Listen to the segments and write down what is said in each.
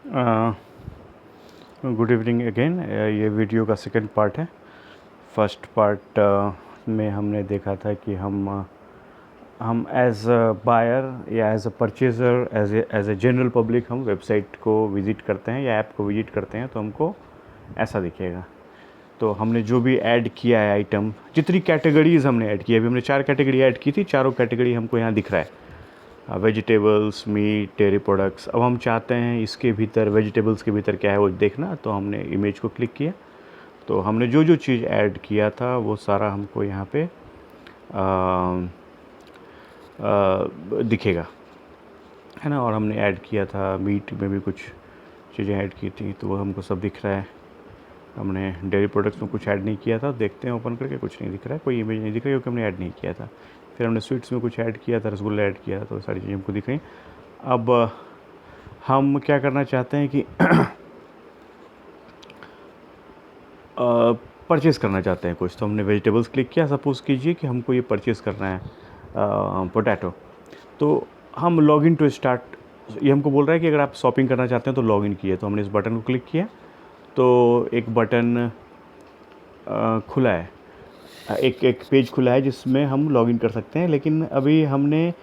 Good evening again. ये video का second part है। फर्स्ट पार्ट में हमने देखा था कि हम एज अ बायर या as a purchaser, as a general public हम वेबसाइट को विज़िट करते हैं या ऐप को विज़िट करते हैं तो हमको ऐसा दिखेगा। तो हमने जो भी ऐड किया है आइटम, जितनी कैटेगरीज़ हमने ऐड की है, अभी हमने 4 कैटेगरी ऐड की थी, चारों कैटेगरी हमको यहाँ दिख रहा है। Vegetables, meat, dairy products. अब हम चाहते हैं इसके भीतर वेजिटेबल्स के भीतर क्या है वो देखना, तो हमने इमेज को क्लिक किया तो हमने जो जो चीज़ ऐड किया था वो सारा हमको यहाँ पे दिखेगा, है ना। और हमने ऐड किया था मीट में भी कुछ चीज़ें ऐड की थी तो वो हमको सब दिख रहा है। हमने डेयरी प्रोडक्ट्स में कुछ ऐड नहीं किया था, देखते हैं ओपन करके, कुछ नहीं दिख रहा है, कोई इमेज नहीं दिख रही क्योंकि हमने ऐड नहीं किया था। फिर हमने स्वीट्स में कुछ ऐड किया था, रसगुल्ला ऐड किया था, तो सारी चीज़ें हमको दिख रही। अब हम क्या करना चाहते हैं कि परचेज़ करना चाहते हैं कुछ, तो हमने वेजिटेबल्स क्लिक किया। सपोज़ कीजिए कि हमको ये परचेज़ करना है पोटैटो, तो हम लॉगिन टू स्टार्ट, ये हमको बोल रहा है कि अगर आप शॉपिंग करना चाहते हैं तो लॉगिन किए। तो हमने इस बटन को क्लिक किया तो एक बटन खुला है, एक पेज खुला है जिसमें हम लॉगिन कर सकते हैं। लेकिन अभी हमने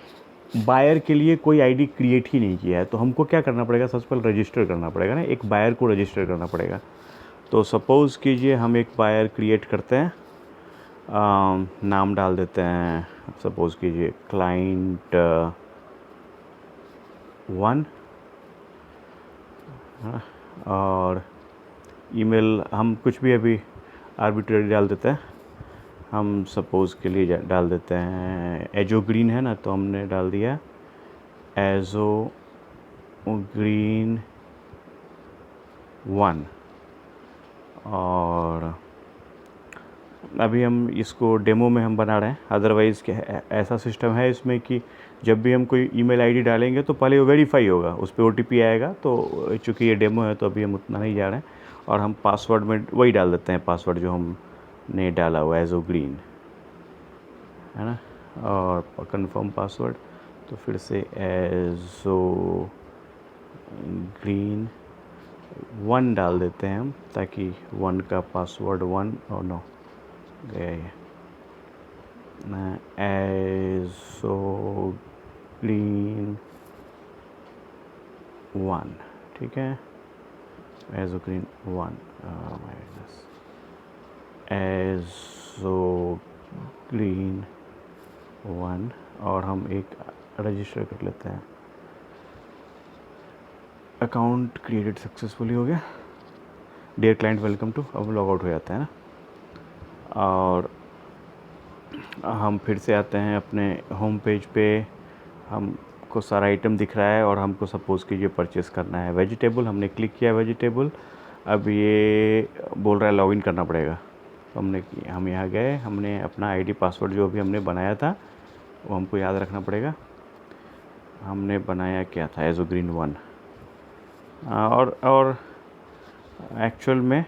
बायर के लिए कोई आईडी क्रिएट ही नहीं किया है, तो हमको क्या करना पड़ेगा, सबसे पहले रजिस्टर करना पड़ेगा ना, एक बायर को रजिस्टर करना पड़ेगा। तो सपोज़ कीजिए हम एक बायर क्रिएट करते हैं, नाम डाल देते हैं, सपोज़ कीजिए क्लाइंट 1, और ईमेल हम कुछ भी अभी आर्बिट्रेरी डाल देते हैं। हम सपोज़ के लिए डाल देते हैं एजो ग्रीन, है ना, तो हमने डाल दिया एजो ग्रीन 1। और अभी हम इसको डेमो में हम बना रहे हैं। अदरवाइज़ ऐसा सिस्टम है इसमें कि जब भी हम कोई ईमेल आईडी डालेंगे तो पहले वो वेरीफाई होगा, उस पर ओटीपी आएगा। तो चूँकि ये डेमो है तो अभी हम उतना नहीं जा रहे हैं, और हम पासवर्ड में वही डाल देते हैं, पासवर्ड जो हमने डाला हुआ एजो ग्रीन, है ना। और कंफर्म पासवर्ड, तो फिर से एजो ग्रीन 1 डाल देते हैं हम, ताकि 1 का पासवर्ड 1 और नो गया। एजो ग्रीन 1, ठीक है, एजो ग्रीन 1, एजो ग्रीन 1, और हम एक रजिस्टर कर लेते हैं। अकाउंट क्रिएटेड सक्सेसफुली हो गया, डियर क्लाइंट वेलकम टू, अब लॉग आउट हो जाता है ना। और हम फिर से आते हैं अपने होम पेज पे, हमको सारा आइटम दिख रहा है और हमको सपोज़ कीजिए परचेज़ करना है वेजिटेबल। हमने क्लिक किया वेजिटेबल, अब ये बोल रहा है लॉगिन करना पड़ेगा। तो हम यहाँ गए, हमने अपना आईडी पासवर्ड जो भी हमने बनाया था वो हमको याद रखना पड़ेगा। हमने बनाया क्या था, एजो ग्रीन 1। और एक्चुअल में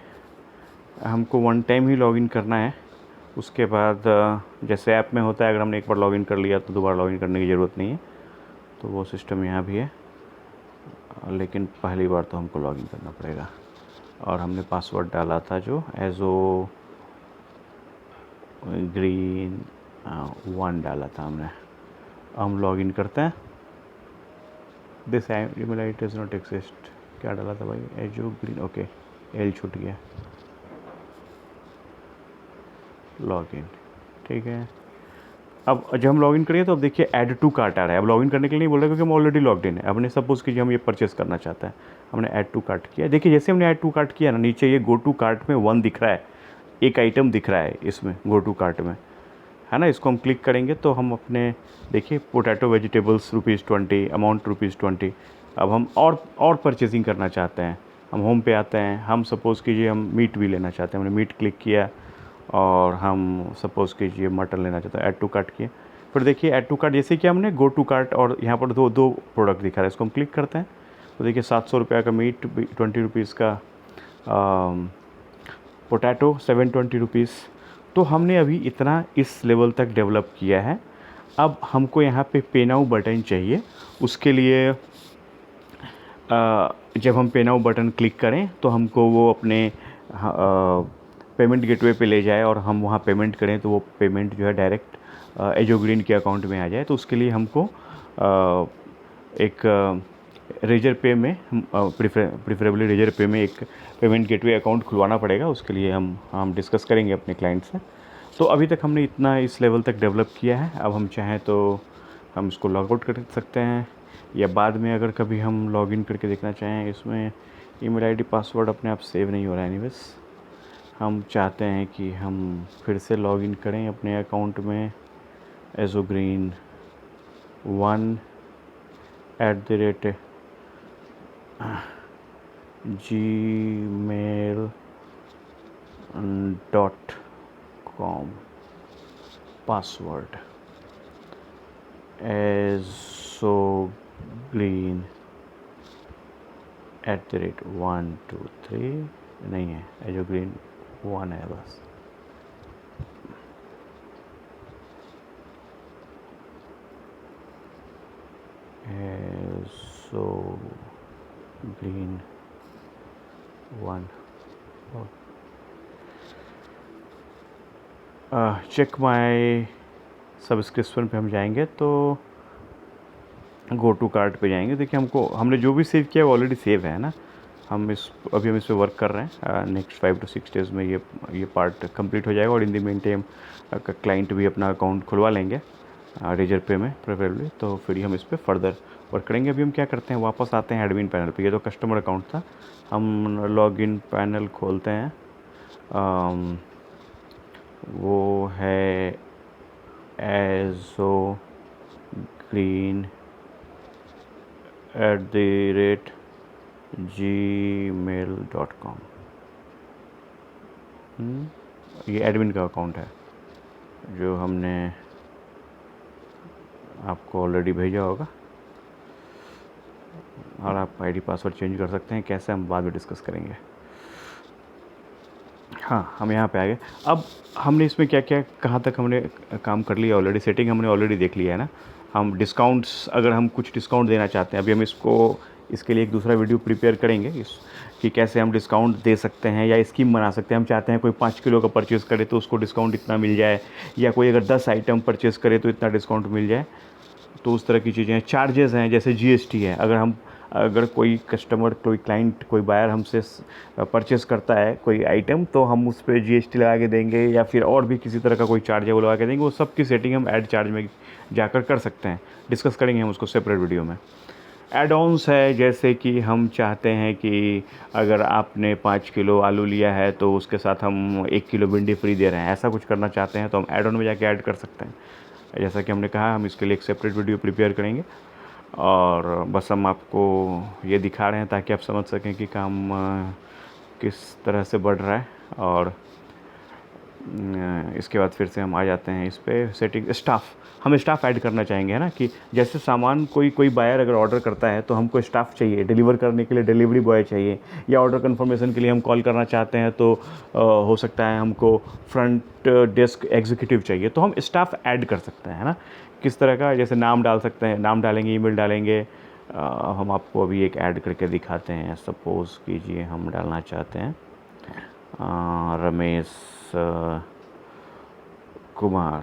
हमको 1 टाइम ही लॉगिन करना है। उसके बाद जैसे ऐप में होता है, अगर हमने एक बार लॉगिन कर लिया तो दोबारा लॉगिन करने की ज़रूरत नहीं है, तो वो सिस्टम यहाँ भी है। लेकिन पहली बार तो हमको लॉगिन करना पड़ेगा। और हमने पासवर्ड डाला था जो एजो ग्रीन 1 डाला था हमने। हम लॉगिन करते हैं। This email ID does not exist, क्या डाला था भाई, एजो ग्रीन, ओके, एल छूट गया, लॉगिन, ठीक है। अब जब हम लॉगिन करेंगे तो अब देखिए ऐड टू कार्ट आ रहा है। अब लॉगिन करने के लिए नहीं बोल रहा क्योंकि हम ऑलरेडी लॉग्ड इन है। हमने सपोज़ कीजिए हम ये परचेज़ करना चाहते हैं, हमने ऐड टू कार्ट किया। देखिए जैसे हमने ऐड टू कार्ट किया ना, नीचे ये गो टू कार्ट में 1 दिख रहा है, एक आइटम दिख रहा है इसमें गो टू कार्ट में, है ना। इसको हम क्लिक करेंगे तो हम अपने देखिए पोटैटो वेजिटेबल्स ₹20, अमाउंट ₹20। अब हम और परचेजिंग करना चाहते हैं, हम होम पे आते हैं। हम सपोज़ कीजिए हम मीट भी लेना चाहते हैं, हमने मीट क्लिक किया और हम सपोज़ कीजिए मटन लेना चाहते हैं, ऐड टू कार्ट किए। फिर देखिए ऐड टू कार्ट जैसे कि हमने गो टू कार्ट, और यहाँ पर दो प्रोडक्ट दिखा रहा है, इसको हम क्लिक करते हैं तो देखिए 700 रुपये का मीट, 20 रुपीज़ का पोटैटो, 720 रुपीज़। तो हमने अभी इतना इस लेवल तक डेवलप किया है। अब हमको यहाँ पे पे नाउ बटन चाहिए। उसके लिए जब हम पे नाउ बटन क्लिक करें तो हमको वो अपने पेमेंट गेटवे पे ले जाए और हम वहाँ पेमेंट करें तो वो पेमेंट जो है डायरेक्ट एजो ग्रीन के अकाउंट में आ जाए। तो उसके लिए हमको एक रेजर पे में प्रिफरेबली रेजर पे में एक पेमेंट गेटवे अकाउंट खुलवाना पड़ेगा। उसके लिए हम डिस्कस करेंगे अपने क्लाइंट से। तो अभी तक हमने इतना इस लेवल तक डेवलप किया है। अब हम चाहें तो हम इसको लॉग आउट कर सकते हैं, या बाद में अगर कभी हम लॉगिन करके देखना चाहें। इसमें ईमेल आईडी पासवर्ड अपने आप सेव नहीं हो रहा है एनीवेज। हम चाहते हैं कि हम फिर से लॉगिन करें अपने अकाउंट में azogreen1@gmail.com, पासवर्ड azogreen@123 नहीं है, azogreen1 है बस। azogreen1 चेक माय सब्सक्रिप्शन पे हम जाएंगे तो गो टू कार्ट पे जाएंगे। देखिए हमने जो भी सेव किया वो ऑलरेडी सेव है ना। हम इस पे वर्क कर रहे हैं। नेक्स्ट 5 to 6 डेज़ में ये पार्ट कंप्लीट हो जाएगा और in the main time client भी अपना अकाउंट खुलवा लेंगे रेजर पे में प्रेफरेबली। तो फिर हम इस पर फर्दर वर्क करेंगे। अभी हम क्या करते हैं, वापस आते हैं एडमिन पैनल पे। ये तो कस्टमर अकाउंट था। हम लॉगिन पैनल खोलते हैं। वो है azogreen@gmail.com। ये एडमिन का अकाउंट है जो हमने आपको ऑलरेडी भेजा होगा, और आप आईडी पासवर्ड चेंज कर सकते हैं। कैसे हम बाद में डिस्कस करेंगे। हाँ, हम यहाँ पे आ गए। अब हमने इसमें क्या क्या कहाँ तक हमने काम कर लिया ऑलरेडी। सेटिंग हमने ऑलरेडी देख लिया है ना। हम डिस्काउंट्स, अगर हम कुछ डिस्काउंट देना चाहते हैं, अभी हम इसके लिए एक दूसरा वीडियो प्रिपेयर करेंगे कि कैसे हम डिस्काउंट दे सकते हैं या स्कीम बना सकते हैं। हम चाहते हैं कोई 5 किलो का परचेज़ करे तो उसको डिस्काउंट इतना मिल जाए, या कोई अगर 10 आइटम परचेज़ करे तो इतना डिस्काउंट मिल जाए। तो उस तरह की चीज़ें हैं। चार्जेस हैं, जैसे GST है। अगर कोई कस्टमर, कोई क्लाइंट, कोई बायर हमसे परचेज़ करता है कोई आइटम, तो हम उस पर GST लगा के देंगे, या फिर और भी किसी तरह का कोई चार्ज है वो लगा के देंगे। वो सब की सेटिंग हम ऐड चार्ज में जाकर कर सकते हैं। डिस्कस करेंगे हम उसको सेपरेट वीडियो में। एड ऑन्स है, जैसे कि हम चाहते हैं कि अगर आपने 5 किलो आलू लिया है तो उसके साथ हम 1 किलो भिंडी फ्री दे रहे हैं। ऐसा कुछ करना चाहते हैं तो हम एड ऑन में जाके ऐड कर सकते हैं। जैसा कि हमने कहा, हम इसके लिए एक सेपरेट वीडियो प्रिपेयर करेंगे, और बस हम आपको ये दिखा रहे हैं ताकि आप समझ सकें कि काम किस तरह से बढ़ रहा है। और इसके बाद फिर से हम आ जाते हैं इस पर सेटिंग। हम स्टाफ ऐड करना चाहेंगे, है ना, कि जैसे सामान कोई बायर अगर ऑर्डर करता है तो हमको स्टाफ चाहिए, डिलीवर करने के लिए डिलीवरी बॉय चाहिए, या ऑर्डर कंफर्मेशन के लिए हम कॉल करना चाहते हैं तो हो सकता है हमको फ्रंट डेस्क एग्जीक्यूटिव चाहिए। तो हम स्टाफ ऐड कर सकते हैं, है ना। किस तरह का, जैसे नाम डाल सकते हैं, नाम डालेंगे, ईमेल डालेंगे। हम आपको अभी एक ऐड करके दिखाते हैं। सपोज़ कीजिए हम डालना चाहते हैं रमेश कुमार,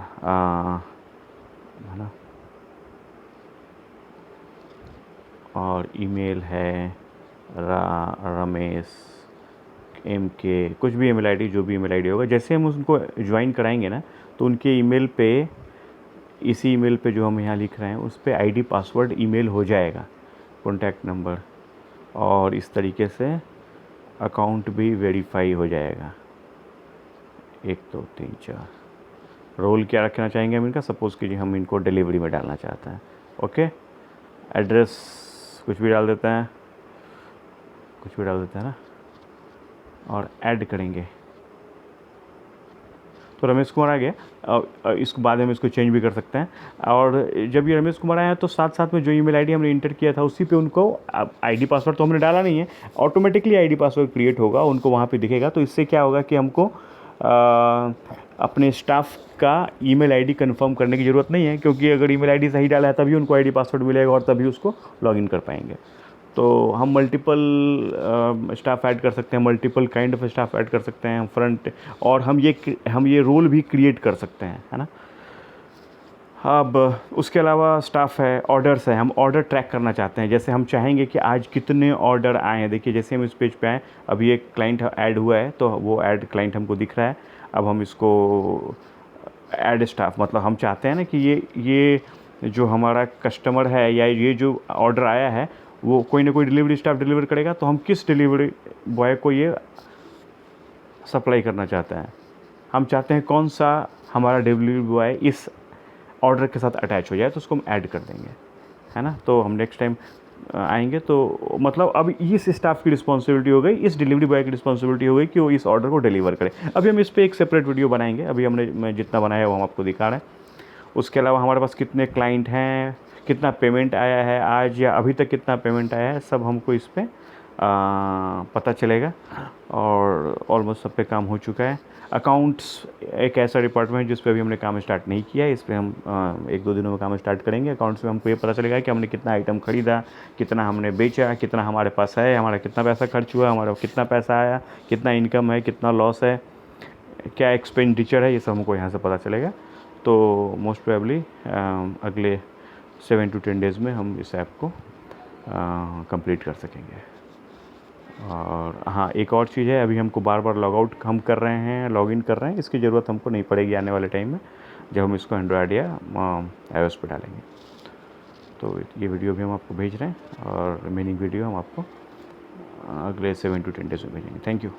है ना, और ईमेल है रमेश MK, कुछ भी ईमेल आईडी, जो भी ईमेल आईडी होगा। जैसे हम उनको ज्वाइन कराएंगे ना, तो उनके ईमेल पे, इसी ईमेल पे जो हम यहाँ लिख रहे हैं उस पर आईडी पासवर्ड ईमेल हो जाएगा, कॉन्टैक्ट नंबर, और इस तरीके से अकाउंट भी वेरीफाई हो जाएगा। 1 2 3 4 रोल क्या रखना चाहेंगे हम इनका। सपोज़ कीजिए हम इनको डिलीवरी में डालना चाहते हैं। ओके, एड्रेस कुछ भी डाल देते हैं, ना, और ऐड करेंगे तो रमेश कुमार आ गया। इसको बाद में हम इसको चेंज भी कर सकते हैं। और जब ये रमेश कुमार आया तो साथ साथ में जो ईमेल आईडी हमने इंटर किया था उसी पे उनको आईडी पासवर्ड तो हमने डाला नहीं है, ऑटोमेटिकली आईडी पासवर्ड क्रिएट होगा, उनको वहाँ पे दिखेगा। तो इससे क्या होगा कि हमको अपने स्टाफ का ईमेल आईडी कंफर्म करने की ज़रूरत नहीं है, क्योंकि अगर ईमेल आईडी सही डाला है तभी उनको आईडी पासवर्ड मिलेगा और तभी उसको लॉगिन कर पाएंगे। तो हम मल्टीपल स्टाफ ऐड कर सकते हैं, multiple kind of staff add कर सकते हैं फ्रंट, और हम ये रोल भी क्रिएट कर सकते हैं, है ना। अब उसके अलावा स्टाफ है, ऑर्डर्स है, हम ऑर्डर ट्रैक करना चाहते हैं। जैसे हम चाहेंगे कि आज कितने ऑर्डर आए हैं। देखिए जैसे हम इस पेज पे आए, अभी एक क्लाइंट ऐड हुआ है तो वो ऐड क्लाइंट हमको दिख रहा है। अब हम इसको ऐड स्टाफ, मतलब हम चाहते हैं ना कि ये जो हमारा कस्टमर है या ये जो ऑर्डर आया है वो कोई ना कोई डिलीवरी स्टाफ डिलीवर करेगा, तो हम किस डिलीवरी बॉय को ये सप्लाई करना चाहते हैं। हम चाहते हैं कौन सा हमारा डिलीवरी बॉय इस ऑर्डर के साथ अटैच हो जाए, तो उसको हम ऐड कर देंगे, है ना। तो हम नेक्स्ट टाइम आएंगे तो मतलब अब इस स्टाफ की रिस्पॉन्सिबिलिटी हो गई, इस डिलीवरी बॉय की रिस्पॉन्सिबिलिटी हो गई कि वो इस ऑर्डर को डिलीवर करे। अभी हम इस पर एक सेपरेट वीडियो बनाएंगे, अभी मैं जितना बनाया वो हम आपको दिखा रहे हैं। उसके अलावा हमारे पास कितने क्लाइंट हैं, कितना पेमेंट आया है आज या अभी तक कितना पेमेंट आया है, सब हमको इस पर पता चलेगा। और ऑलमोस्ट सब पे काम हो चुका है। अकाउंट्स एक ऐसा डिपार्टमेंट जिस पे अभी हमने काम स्टार्ट नहीं किया है, इस पर हम 1-2 दिनों में काम स्टार्ट करेंगे। अकाउंट्स में हमको ये पता चलेगा कि हमने कितना आइटम ख़रीदा, कितना हमने बेचा, कितना हमारे पास है, हमारा कितना पैसा खर्च हुआ, हमारा कितना पैसा आया, कितना इनकम है, कितना लॉस है, क्या एक्सपेंडिचर है, ये सब हमको यहाँ से पता चलेगा। तो मोस्ट प्रोबेबली अगले 7 to 10 डेज़ में हम इस ऐप को कंप्लीट कर सकेंगे। और हाँ, एक और चीज़ है, अभी हमको बार बार लॉग आउट हम कर रहे हैं, लॉग इन कर रहे हैं, इसकी ज़रूरत हमको नहीं पड़ेगी आने वाले टाइम में जब हम इसको एंड्रॉयड या iOS पे डालेंगे। तो ये वीडियो भी हम आपको भेज रहे हैं और रिमेनिंग वीडियो हम आपको अगले 7 to 10 डेज़ में भेजेंगे। Thank you.